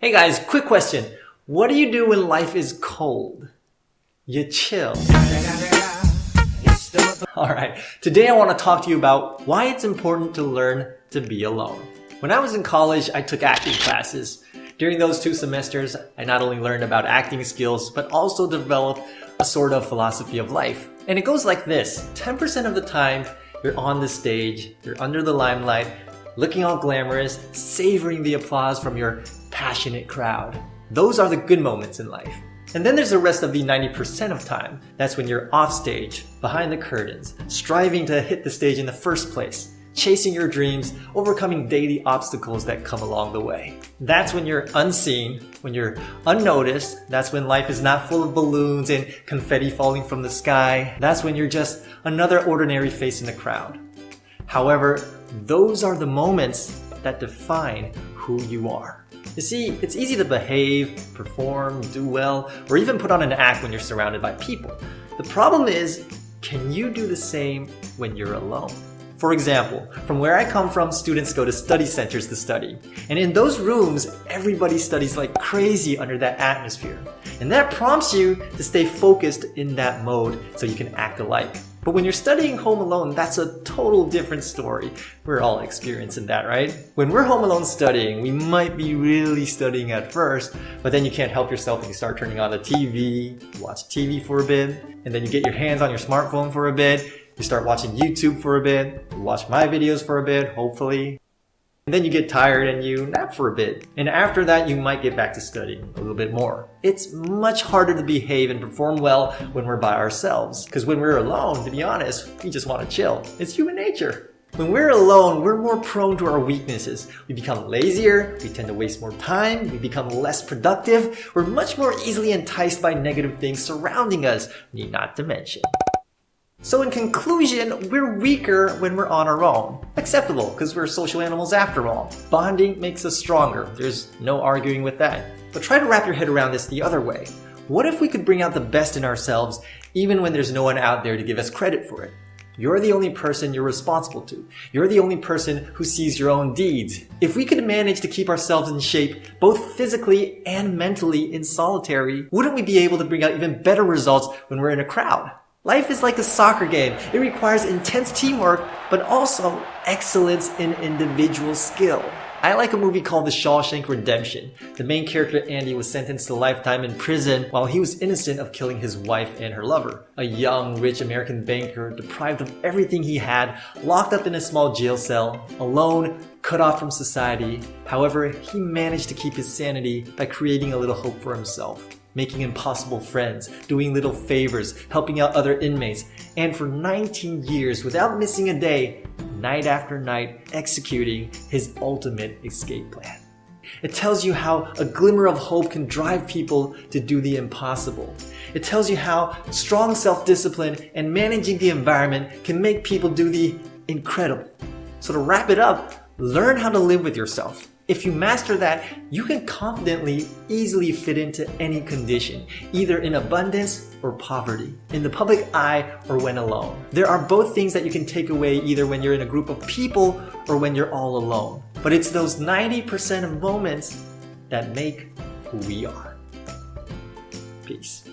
Hey guys, quick question. What do you do when life is cold? You chill. Alright, today I want to talk to you about why it's important to learn to be alone. When I was in college, I took acting classes. During those 2 semesters, I not only learned about acting skills, but also developed a sort of philosophy of life. And it goes like this. 10% of the time, you're on the stage, you're under the limelight, looking all glamorous, savoring the applause from your passionate crowd. Those are the good moments in life. And then there's the rest of the 90% of time. That's when you're off stage, behind the curtains, striving to hit the stage in the first place, chasing your dreams, overcoming daily obstacles that come along the way. That's when you're unseen, when you're unnoticed. That's when life is not full of balloons and confetti falling from the sky. That's when you're just another ordinary face in the crowd. However, those are the moments that define who you are. You see, it's easy to behave, perform, do well, or even put on an act when you're surrounded by people. The problem is, can you do the same when you're alone? For example, from where I come from, students go to study centers to study. And in those rooms, everybody studies like crazy under that atmosphere. And that prompts you to stay focused in that mode so you can act alike. But when you're studying home alone, that's a total different story. We're all experiencing that, right? When we're home alone studying, we might be really studying at first, but then you can't help yourself and you start turning on the TV, you watch TV for a bit, and then you get your hands on your smartphone for a bit, you start watching YouTube for a bit, you watch my videos for a bit, hopefully. And then you get tired and you nap for a bit. And after that, you might get back to studying a little bit more. It's much harder to behave and perform well when we're by ourselves. Because when we're alone, to be honest, we just want to chill. It's human nature. When we're alone, we're more prone to our weaknesses. We become lazier, we tend to waste more time, we become less productive, we're much more easily enticed by negative things surrounding us, need not to mention. So in conclusion, we're weaker when we're on our own. Acceptable, because we're social animals after all. Bonding makes us stronger. There's no arguing with that. But try to wrap your head around this the other way. What if we could bring out the best in ourselves even when there's no one out there to give us credit for it? You're the only person you're responsible to. You're the only person who sees your own deeds. If we could manage to keep ourselves in shape, both physically and mentally in solitary, wouldn't we be able to bring out even better results when we're in a crowd? Life is like a soccer game. It requires intense teamwork, but also excellence in individual skill. I like a movie called The Shawshank Redemption. The main character, Andy, was sentenced to lifetime in prison while he was innocent of killing his wife and her lover. A young, rich American banker, deprived of everything he had, locked up in a small jail cell, alone, cut off from society. However, he managed to keep his sanity by creating a little hope for himself, making impossible friends, doing little favors, helping out other inmates, and for 19 years, without missing a day, night after night, executing his ultimate escape plan. It tells you how a glimmer of hope can drive people to do the impossible. It tells you how strong self-discipline and managing the environment can make people do the incredible. So to wrap it up, learn how to live with yourself. If you master that, you can confidently, easily fit into any condition, either in abundance or poverty, in the public eye or when alone. There are both things that you can take away either when you're in a group of people or when you're all alone. But it's those 90% of moments that make who we are. Peace.